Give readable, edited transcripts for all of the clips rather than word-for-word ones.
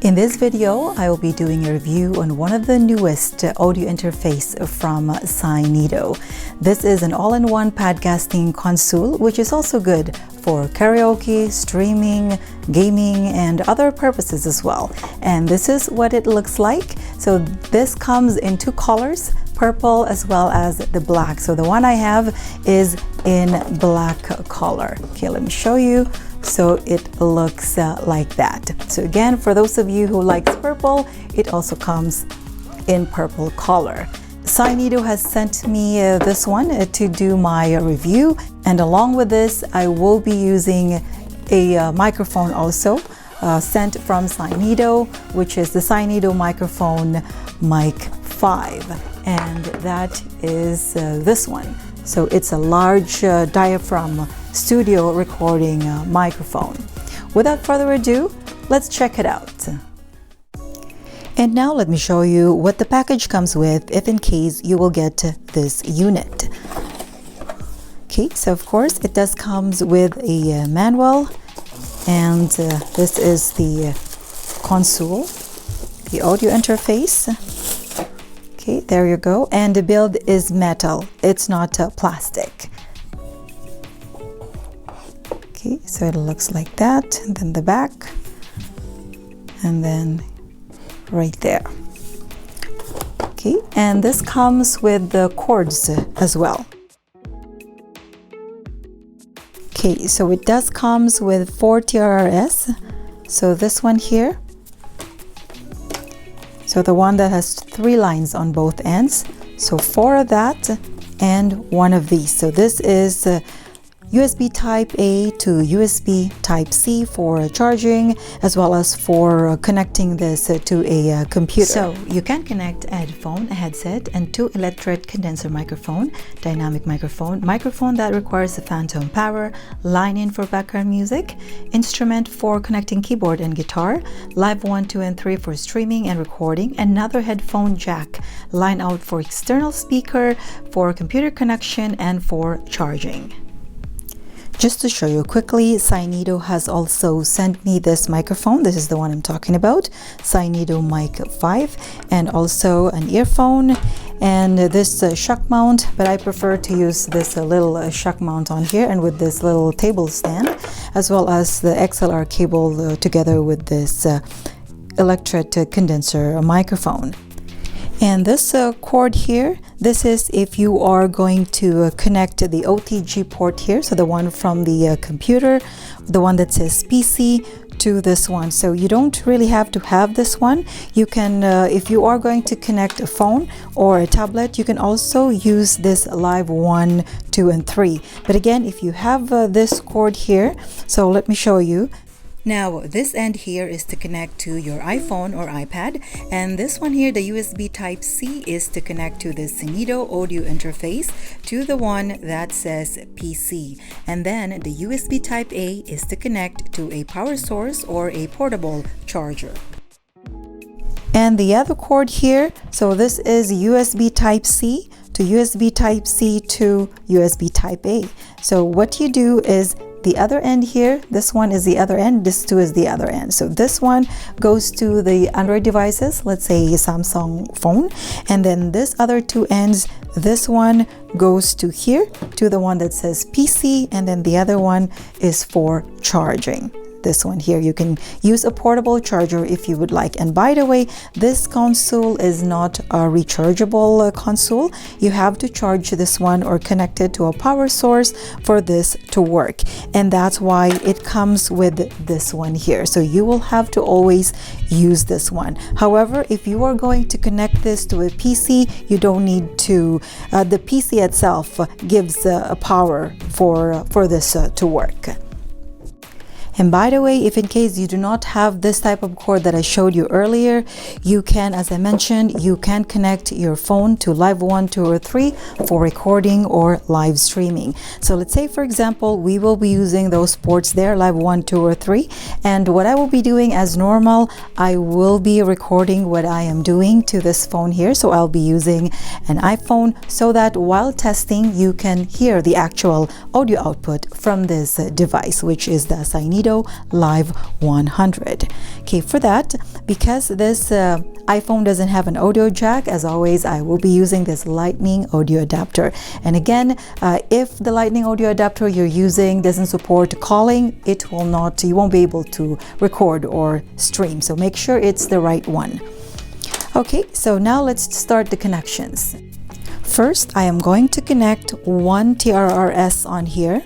In this video, I will be doing a review on one of the newest audio interface from Synido. This is an all-in-one podcasting console, which is also good for karaoke, streaming, gaming, and other purposes as well. And this is what it looks like. So this comes in two colors, purple as well as the black. So the one I have is in black color. Okay, let me show you. So it looks like that. So again, for those of you who likes purple, it also comes in purple color. Synido has sent me this one to do my review, and along with this I will be using a microphone also sent from Synido, which is the Synido microphone Mic 5, and that is this one. So it's a large diaphragm studio recording microphone. Without further ado, let's check it out. And now let me show you what the package comes with if in case you will get this unit. Okay, so of course it does comes with a manual, and this is the console, the audio interface. Okay, there you go. And the build is metal, it's not plastic. Okay, so it looks like that, and then the back, and then right there. Okay, and this comes with the cords as well. Okay, so it does comes with 4 TRRS. So this one here, so the one that has 3 lines on both ends, so 4 of that and 1 of these. So this is USB Type A to USB Type C for charging, as well as for connecting this to a computer. So you can connect a headphone, a headset, and 2 electret condenser microphone, dynamic microphone, microphone that requires a phantom power, line in for background music, instrument for connecting keyboard and guitar, live 1, 2, and 3 for streaming and recording, another headphone jack, line out for external speaker, for computer connection, and for charging. Just to show you quickly, Synido has also sent me this microphone. This is the one I'm talking about, Synido Mic 5, and also an earphone and this shock mount, but I prefer to use this little shock mount on here, and with this little table stand, as well as the XLR cable together with this electret condenser microphone. And this cord here, this is if you are going to connect the OTG port here, so the one from the computer, the one that says PC, to this one. So you don't really have to have this one. You can, if you are going to connect a phone or a tablet, you can also use this live 1, 2, and 3. But again, if you have this cord here, so let me show you. Now this end here is to connect to your iPhone or iPad, and this one here, the USB Type C, is to connect to the Synido audio interface to the one that says PC, and then the USB Type A is to connect to a power source or a portable charger. And the other cord here, so this is USB Type C to USB Type C to USB Type A. So what you do is the other end here, this one is the other end, this too is the other end. So this one goes to the Android devices, let's say a Samsung phone, and then this other 2 ends, this one goes to here, to the one that says PC, and then the other one is for charging. This one here, you can use a portable charger if you would like. And by the way, this console is not a rechargeable console. You have to charge this one or connect it to a power source for this to work, and that's why it comes with this one here. So you will have to always use this one. However, if you are going to connect this to a PC, you don't need to. The PC itself gives a power for this to work. And by the way, if in case you do not have this type of cord that I showed you earlier, you can, as I mentioned, you can connect your phone to live 1, 2, or 3 for recording or live streaming. So let's say, for example, we will be using those ports there, live 1, 2, or 3. And what I will be doing as normal, I will be recording what I am doing to this phone here. So I'll be using an iPhone so that while testing, you can hear the actual audio output from this device, which is the Synido Synido Live 100. Okay, for that, because this iPhone doesn't have an audio jack, as always, I will be using this Lightning audio adapter. And again, if the Lightning audio adapter you're using doesn't support calling, it will not, you won't be able to record or stream. So make sure it's the right one. Okay, so now let's start the connections. First, I am going to connect one TRRS on here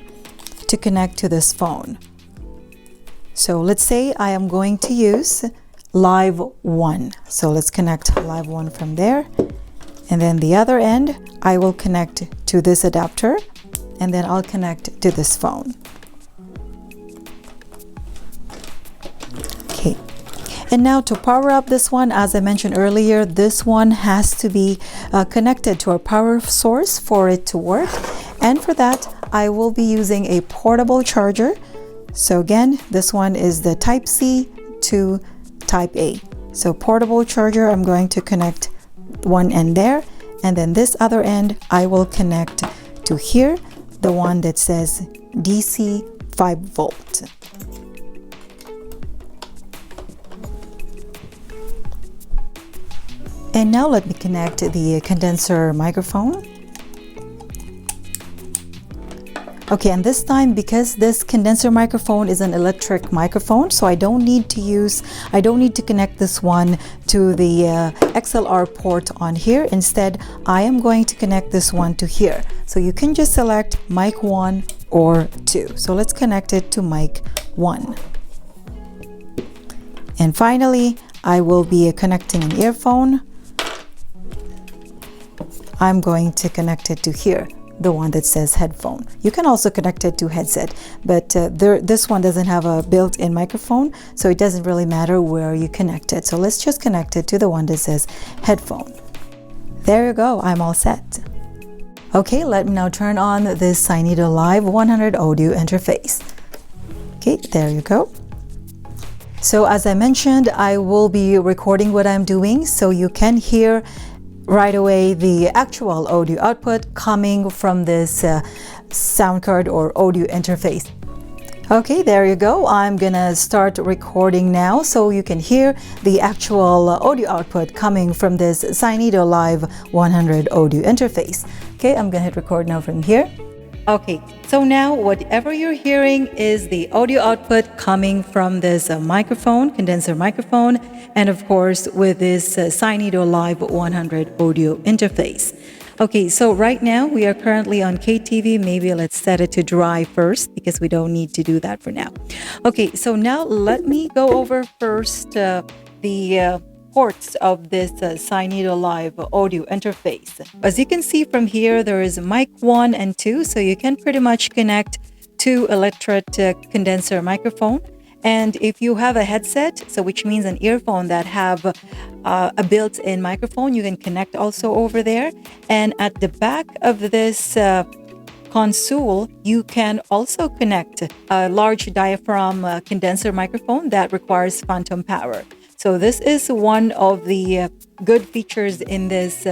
to connect to this phone. So let's say I am going to use Live 1. So let's connect Live 1 from there. And then the other end, I will connect to this adapter, and then I'll connect to this phone. Okay. And now to power up this one, as I mentioned earlier, this one has to be connected to a power source for it to work. And for that, I will be using a portable charger. So again, this one is the Type C to Type A. So portable charger, I'm going to connect one end there. And then this other end, I will connect to here, the one that says DC 5 volt. And now let me connect the condenser microphone. Okay, and this time, because this condenser microphone is an electric microphone, so I don't need to connect this one to the XLR port on here. Instead, I am going to connect this one to here. So you can just select mic 1 or 2. So let's connect it to mic 1. And finally, I will be connecting an earphone. I'm going to connect it to here, the one that says headphone. You can also connect it to headset, but this one doesn't have a built-in microphone, so it doesn't really matter where you connect it. So let's just connect it to the one that says headphone. There you go, I'm all set. Okay, let me now turn on this Synido Live 100 audio interface. Okay, there you go. So as I mentioned, I will be recording what I'm doing, so you can hear right away the actual audio output coming from this sound card or audio interface. Okay, there you go. I'm gonna start recording now, so you can hear the actual audio output coming from this Synido Live 100 audio interface. Okay, I'm gonna hit record now from here. Okay, so now whatever you're hearing is the audio output coming from this microphone, condenser microphone, and of course with this Synido Live 100 audio interface. Okay, so right now we are currently on KTV. Maybe let's set it to dry first because we don't need to do that for now. Okay, so now let me go over first the ports of this Synido Live audio interface. As you can see from here, there is mic 1 and 2, so you can pretty much connect to electric condenser microphone. And if you have a headset, so which means an earphone that have a built-in microphone, you can connect also over there. And at the back of this console, you can also connect a large diaphragm condenser microphone that requires phantom power. So this is one of the good features in this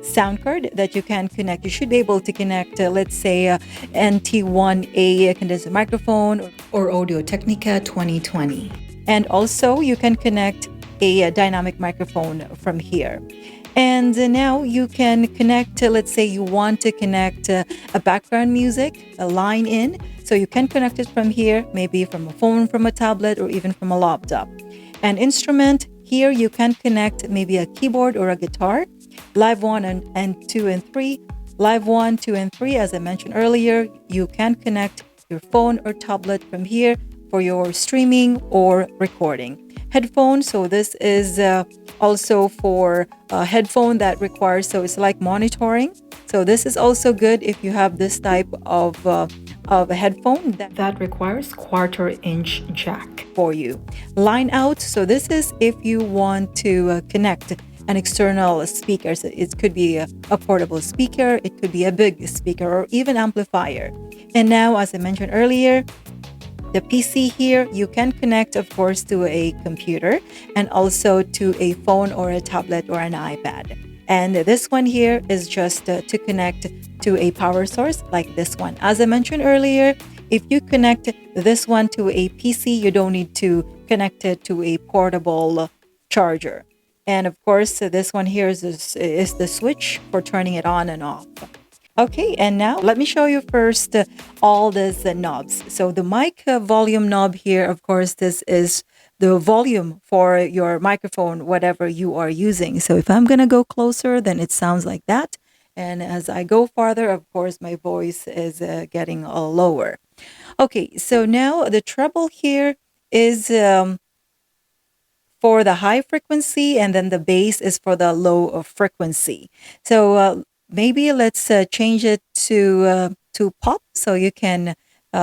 sound card that you can connect. You should be able to connect, let's say, NT1A condenser microphone or Audio Technica 2020. And also you can connect a dynamic microphone from here. And now you can connect, let's say you want to connect a background music, a line in. So you can connect it from here, maybe from a phone, from a tablet, or even from a laptop. An instrument, here you can connect maybe a keyboard or a guitar. Live 1 and 2 and 3. Live 1, 2, and 3, as I mentioned earlier, you can connect your phone or tablet from here for your streaming or recording. Headphone, so this is also for a headphone that requires, so it's like monitoring. So this is also good if you have this type of a headphone that requires 1/4-inch jack for you. Line out, so this is if you want to connect an external speaker. So it could be a portable speaker, it could be a big speaker, or even amplifier. And now, as I mentioned earlier, the PC here, you can connect, of course, to a computer and also to a phone or a tablet or an iPad. And this one here is just to connect to a power source like this one. As I mentioned earlier, if you connect this one to a PC, you don't need to connect it to a portable charger. And of course, this one here is the switch for turning it on and off. Okay, and now let me show you first all these knobs. So the mic volume knob here, of course, this is the volume for your microphone, whatever you are using. So if I'm going to go closer, then it sounds like that. And as I go farther, of course, my voice is getting lower. Okay, so now the treble here is for the high frequency, and then the bass is for the low frequency. So maybe let's change it to pop, so you can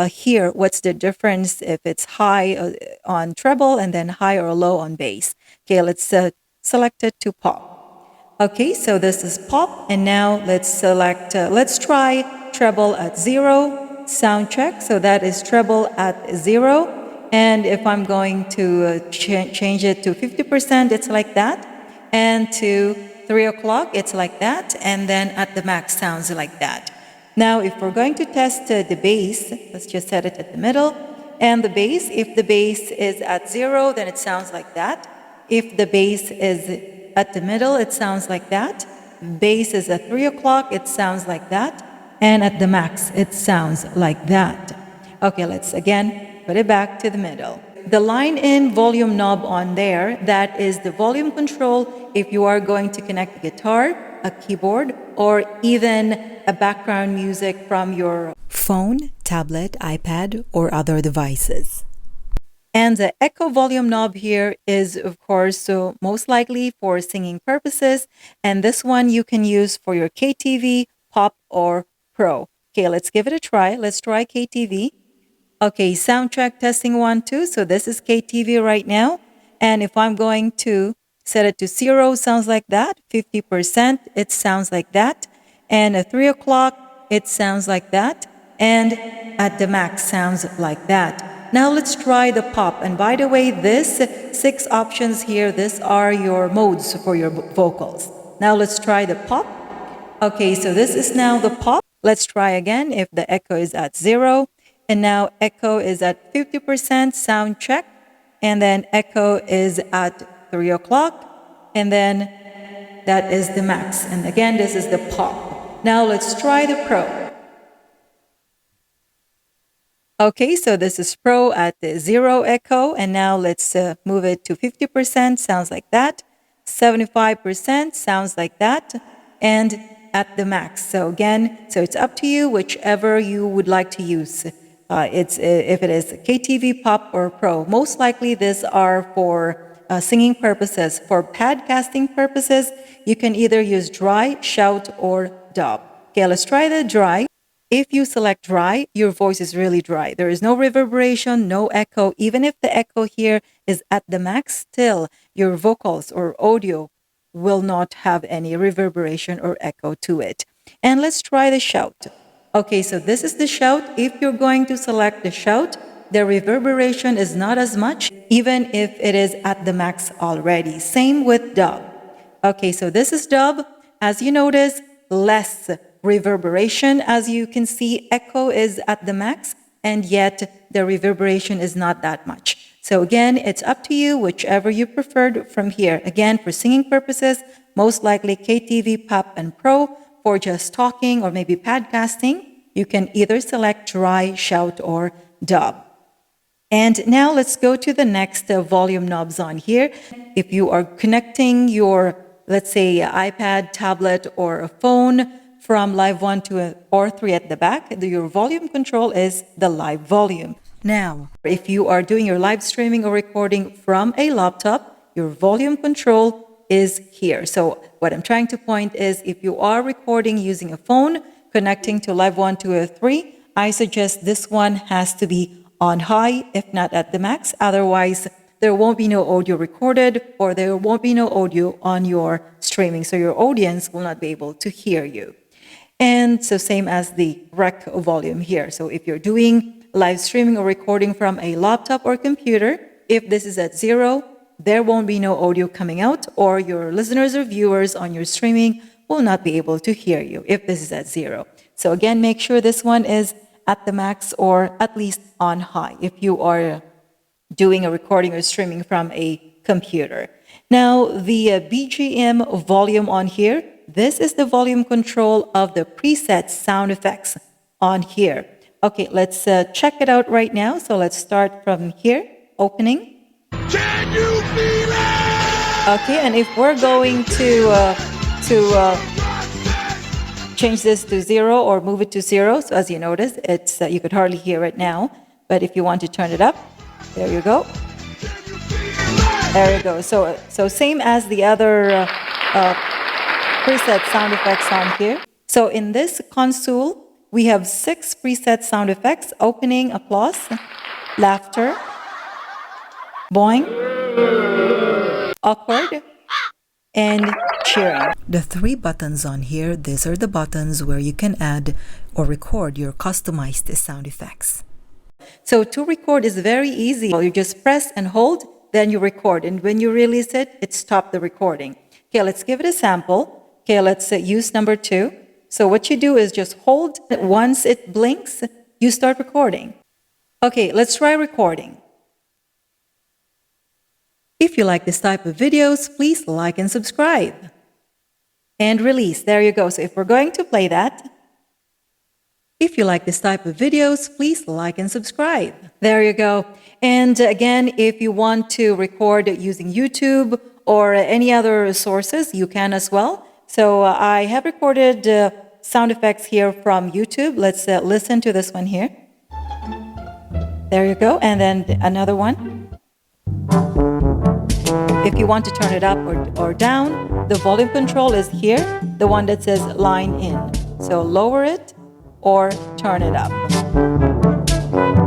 hear what's the difference if it's high on treble and then high or low on bass. Okay, let's select it to pop. Okay, so this is pop, and now let's try treble at 0, sound check, so that is treble at 0, and if I'm going to change it to 50%, it's like that, and to 3 o'clock, it's like that, and then at the max sounds like that. Now, if we're going to test the bass, let's just set it at the middle, and the bass, if the bass is at 0, then it sounds like that. If the bass is at the middle, it sounds like that. Bass is at 3 o'clock, it sounds like that. And at the max, it sounds like that. Okay, let's again put it back to the middle. The line in volume knob on there, that is the volume control if you are going to connect a guitar, a keyboard, or even a background music from your phone, tablet, iPad, or other devices. And the echo volume knob here is, of course, so most likely for singing purposes. And this one you can use for your KTV, pop, or pro. Okay, let's give it a try. Let's try KTV. Okay, sound check, testing 1, 2. So this is KTV right now. And if I'm going to set it to 0, sounds like that. 50%, it sounds like that. And at 3 o'clock, it sounds like that. And at the max, sounds like that. Now let's try the pop. And by the way, this 6 options here, these are your modes for your vocals. Now let's try the pop. Okay, so this is now the pop. Let's try again if the echo is at 0. And now echo is at 50%, sound check. And then echo is at 3 o'clock. And then that is the max. And again, this is the pop. Now let's try the pro. Okay, so this is pro at the 0 echo, and now let's move it to 50%, sounds like that. 75% sounds like that, and at the max. So again, so it's up to you, whichever you would like to use. It's if it is KTV, pop, or pro. Most likely these are for singing purposes. For podcasting purposes, you can either use dry, shout, or dub. Okay, let's try the dry. If you select dry, your voice is really dry. There is no reverberation, no echo. Even if the echo here is at the max, still your vocals or audio will not have any reverberation or echo to it. And let's try the shout. Okay, so this is the shout. If you're going to select the shout, the reverberation is not as much, even if it is at the max already. Same with dub. Okay, so this is dub. As you notice, less reverberation. As you can see, echo is at the max, and yet the reverberation is not that much. So again, it's up to you, whichever you preferred from here. Again, for singing purposes, most likely KTV, pop, and pro. For just talking or maybe podcasting, you can either select dry, shout, or dub. And now let's go to the next volume knobs on here. If you are connecting your, let's say, iPad, tablet, or a phone from live 1 to or 3 at the back, your volume control is the live volume. Now, if you are doing your live streaming or recording from a laptop, your volume control is here. So what I'm trying to point is, if you are recording using a phone, connecting to live 1, 2, or 3, I suggest this one has to be on high, if not at the max. Otherwise, there won't be no audio recorded, or there won't be no audio on your streaming. So your audience will not be able to hear you. And so same as the rec volume here. So if you're doing live streaming or recording from a laptop or computer, if this is at 0, there won't be no audio coming out, or your listeners or viewers on your streaming will not be able to hear you if this is at 0. So again, make sure this one is at the max or at least on high if you are doing a recording or streaming from a computer. Now, the BGM volume on here, this is the volume control of the preset sound effects on here. Okay, let's check it out right now. So let's start from here, opening. Can you feel it? Okay, and if we're going to change this to 0 or move it to 0, so as you notice, it's you could hardly hear it now. But if you want to turn it up, there you go. There you go. So same as the other preset sound effects on here. So in this console, we have 6 preset sound effects: opening, applause, laughter, boing, awkward, and cheering. The 3 buttons on here, these are the buttons where you can add or record your customized sound effects. So to record is very easy. You just press and hold, then you record. And when you release it, it stops the recording. Okay, let's give it a sample. Okay, let's use number 2. So what you do is just hold. Once it blinks, you start recording. Okay, let's try recording. If you like this type of videos, please like and subscribe. And release. There you go. So if we're going to play that, if you like this type of videos, please like and subscribe. There you go. And again, if you want to record using YouTube or any other sources, you can as well. So I have recorded sound effects here from YouTube. Let's listen to this one here. There you go. And then another one. If you want to turn it up or down, the volume control is here, the one that says line in. So lower it or turn it up.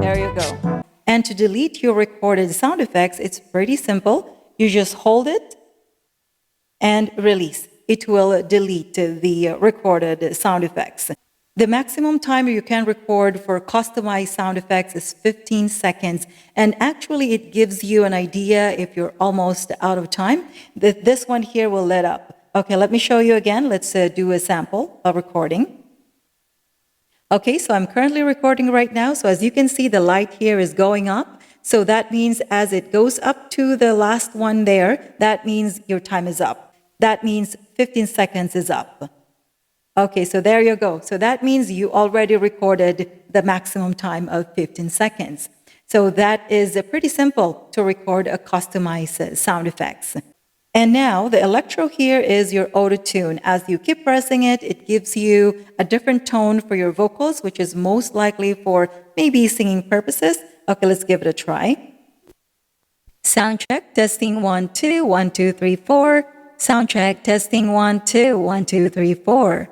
There you go. And to delete your recorded sound effects, it's pretty simple. You just hold it and release. It will delete the recorded sound effects. The maximum time you can record for customized sound effects is 15 seconds. And actually, it gives you an idea if you're almost out of time. This one here will let up. Okay, let me show you again. Let's do a sample of recording. Okay, so I'm currently recording right now. So as you can see, the light here is going up. So that means as it goes up to the last one there, that means your time is up. That means 15 seconds is up. Okay, so there you go. So that means you already recorded the maximum time of 15 seconds. So that is pretty simple to record a customized sound effects. And now the electro here is your auto tune. As you keep pressing it, it gives you a different tone for your vocals, which is most likely for maybe singing purposes. Okay, let's give it a try. Sound check, testing 1, 2, 1, 2, 3, 4. Sound check, testing 1, 2, 1, 2, 3, 4.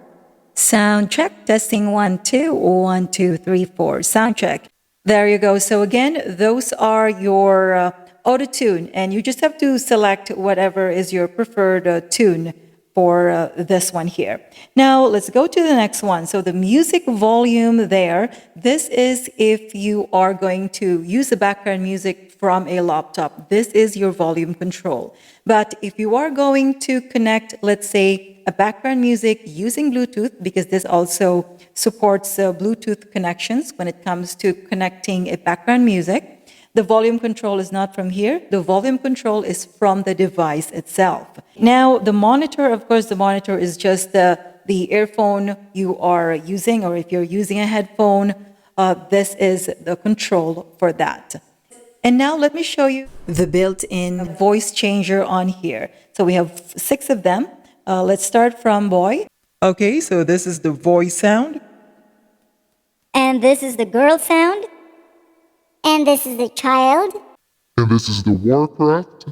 Sound check, testing 1, 2, 1, 2, 3, 4. Sound check. There you go. So again, those are your auto tune, and you just have to select whatever is your preferred tune for this one here. Now let's go to the next one. So the music volume there, this is if you are going to use the background music from a laptop. This is your volume control. But if you are going to connect, let's say, a background music using Bluetooth, because this also supports Bluetooth connections when it comes to connecting a background music, the volume control is not from here. The volume control is from the device itself. Now, the monitor, of course, the monitor is just the earphone you are using, or if you're using a headphone, this is the control for that. And now let me show you the built-in voice changer on here. So we have 6 of them. Let's start from boy. Okay, so this is the voice sound. And this is the girl sound. And this is the child. And this is the Warcraft.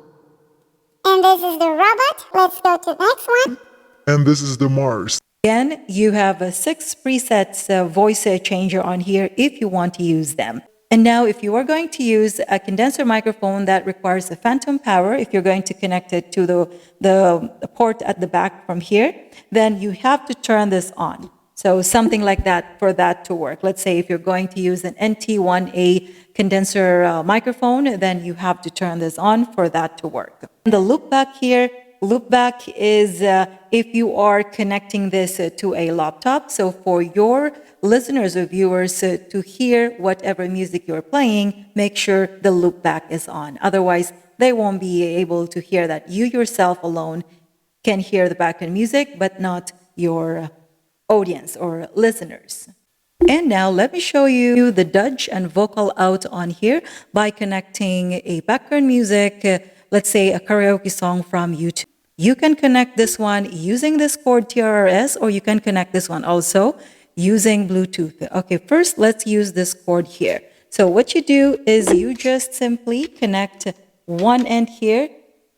And this is the robot. Let's go to the next one. And this is the Mars. Again, you have 6 presets voice changer on here if you want to use them. And now if you are going to use a condenser microphone that requires a phantom power, if you're going to connect it to the port at the back from here, then you have to turn this on. So something like that for that to work. Let's say if you're going to use an NT1A condenser microphone, then you have to turn this on for that to work. The loop back here loopback is if you are connecting this to a laptop. So for your listeners or viewers to hear whatever music you're playing, make sure the loopback is on. Otherwise, they won't be able to hear that. You yourself alone can hear the background music, but not your audience or listeners. And now let me show you the Dutch and vocal out on here by connecting a background music, let's say a karaoke song from YouTube. You can connect this one using this cord TRRS, or you can connect this one also using Bluetooth. Okay, first let's use this cord here. So what you do is you just simply connect one end here,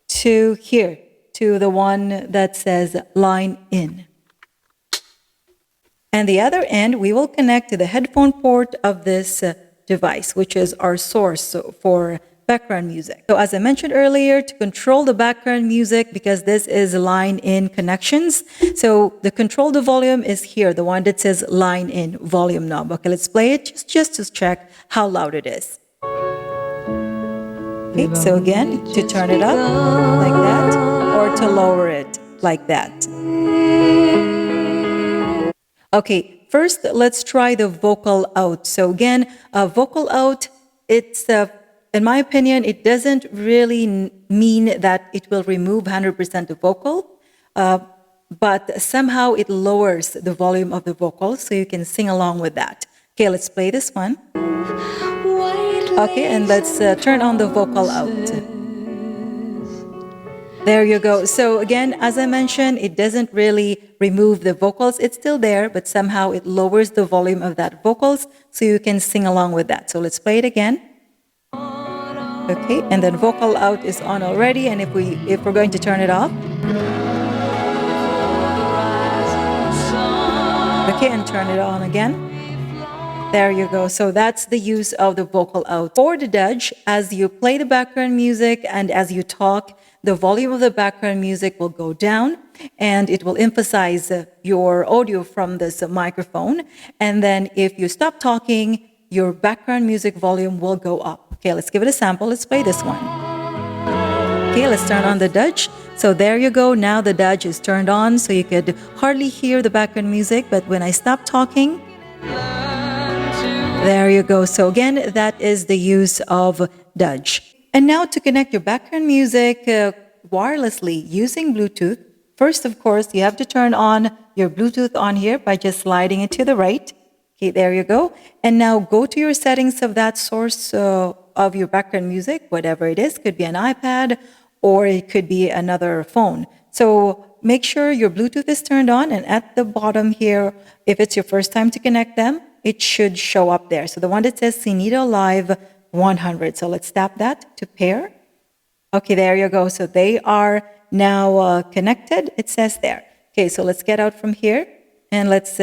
to the one that says line in. And the other end, we will connect to the headphone port of this device, which is our source for background music. So as I mentioned earlier, to control the background music, because this is line in connections, so the control the volume is here, the one that says line in volume knob. Okay, let's play it just to check how loud it is. Okay, so again, to turn it up like that, or to lower it like that. Okay, first let's try the vocal out. So again, vocal out, it's, in my opinion, it doesn't really mean that it will remove 100% of vocal, but somehow it lowers the volume of the vocal, so you can sing along with that. Okay, let's play this one. Okay, and let's turn on the vocal out. There you go. So again, as I mentioned, it doesn't really remove the vocals. It's still there, but somehow it lowers the volume of that vocals so you can sing along with that. So let's play it again. Okay, and then vocal out is on already, and if we're going to turn it off. Okay, and turn it on again. There you go. So that's the use of the vocal out. For the Dutch, as you play the background music and as you talk, the volume of the background music will go down and it will emphasize your audio from this microphone. And then if you stop talking, your background music volume will go up. Okay, let's give it a sample. Let's play this one. Okay, let's turn on the Dutch. So there you go. Now the Dutch is turned on, so you could hardly hear the background music. But when I stop talking, there you go. So again, that is the use of Dutch. And now to connect your background music wirelessly using Bluetooth, first, of course, you have to turn on your Bluetooth on here by just sliding it to the right. Okay, there you go. And now go to your settings of that source of your background music, whatever it is. Could be an iPad or it could be another phone. So make sure your Bluetooth is turned on, and at the bottom here, if it's your first time to connect them, it should show up there. So the one that says Synido Live 100. So let's tap that to pair. Okay, there you go. So they are now connected. It says there. Okay, so let's get out from here and let's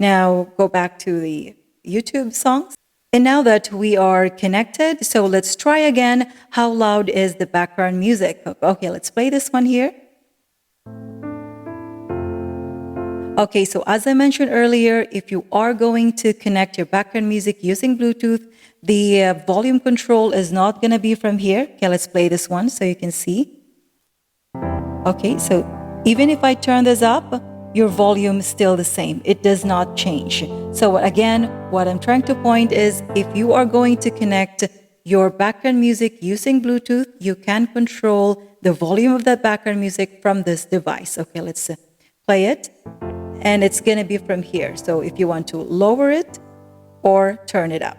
now go back to the YouTube songs. And now that we are connected, so let's try again. How loud is the background music? Okay, let's play this one here. Okay, so as I mentioned earlier, if you are going to connect your background music using Bluetooth, the volume control is not going to be from here. Okay, let's play this one so you can see. Okay, so even if I turn this up, your volume is still the same. It does not change. So again, what I'm trying to point is if you are going to connect your background music using Bluetooth, you can control the volume of that background music from this device. Okay, let's play it. And it's going to be from here. So if you want to lower it or turn it up.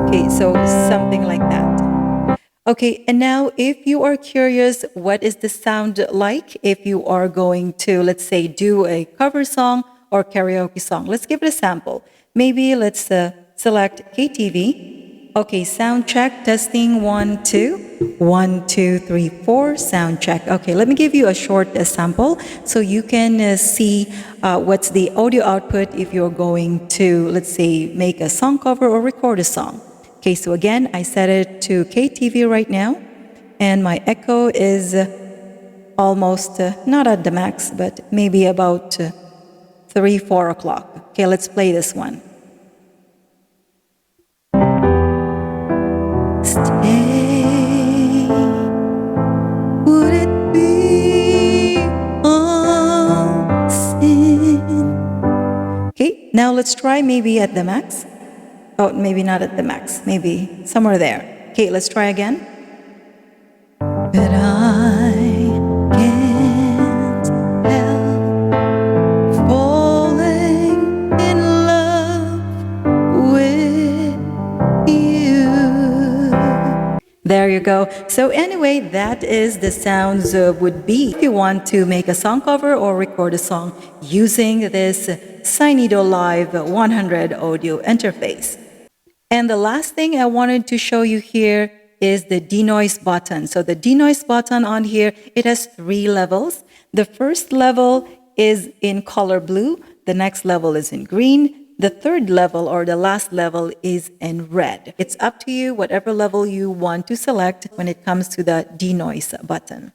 Okay, so something like that. Okay, and now if you are curious, what is the sound like if you are going to, let's say, do a cover song or karaoke song? Let's give it a sample. Maybe let's select KTV. Okay, sound check, testing, 1, 2. 1, 2, 3, 4, sound check. Okay, let me give you a short sample so you can see what's the audio output if you're going to, let's say, make a song cover or record a song. Okay, so again, I set it to KTV right now, and my echo is almost, not at the max, but maybe about 3, 4 o'clock. Okay, let's play this one. Stay let's try maybe at the max. Oh, maybe not at the max. Maybe somewhere there. Okay, let's try again. But I can't help falling in love with you. There you go. So anyway, that is the sounds would be if you want to make a song cover or record a song using this Synido Live 100 audio interface. And the last thing I wanted to show you here is the denoise button. So the denoise button on here, it has 3 levels. The first level is in color blue. The next level is in green. The third level or the last level is in red. It's up to you, whatever level you want to select when it comes to the denoise button.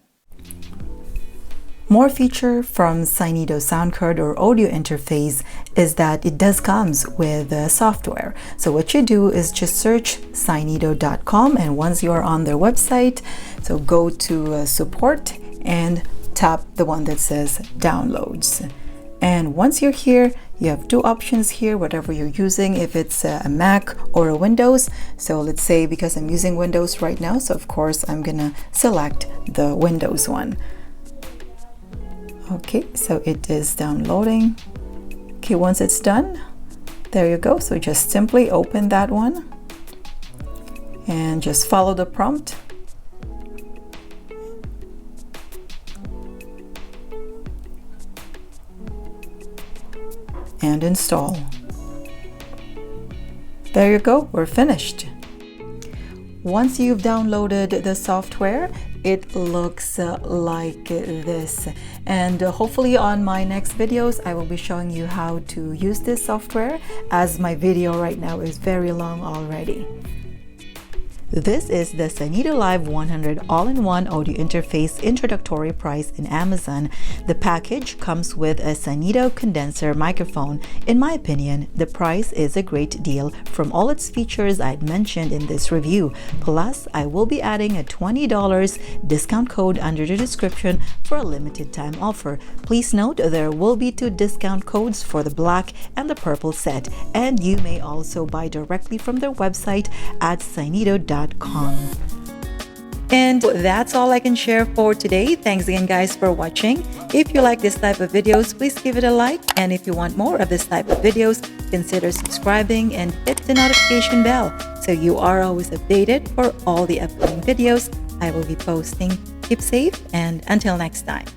More feature from Synido sound card or audio interface is that it does comes with software. So what you do is just search synido.com, and once you are on their website, so go to support and tap the one that says downloads. And once you're here, you have 2 options here, whatever you're using, if it's a Mac or a Windows. So let's say because I'm using Windows right now, so of course I'm gonna select the Windows one. Okay, so it is downloading. Okay, once it's done, there you go. So just simply open that one and just follow the prompt. And install. There you go, we're finished. Once you've downloaded the software, it looks like this. And hopefully on my next videos, I will be showing you how to use this software, as my video right now is very long already. This is the Synido Live 100 all-in-one audio interface introductory price in Amazon. The package comes with a Synido condenser microphone. In my opinion, the price is a great deal from all its features I'd mentioned in this review. Plus, I will be adding a $20 discount code under the description for a limited time offer. Please note there will be 2 discount codes for the black and the purple set, and you may also buy directly from their website at synido.com. And that's all I can share for today. Thanks again guys for watching. If you like this type of videos, please give it a like, and if you want more of this type of videos, consider subscribing and hit the notification bell so you are always updated for all the upcoming videos I will be posting. Keep safe, and until next time.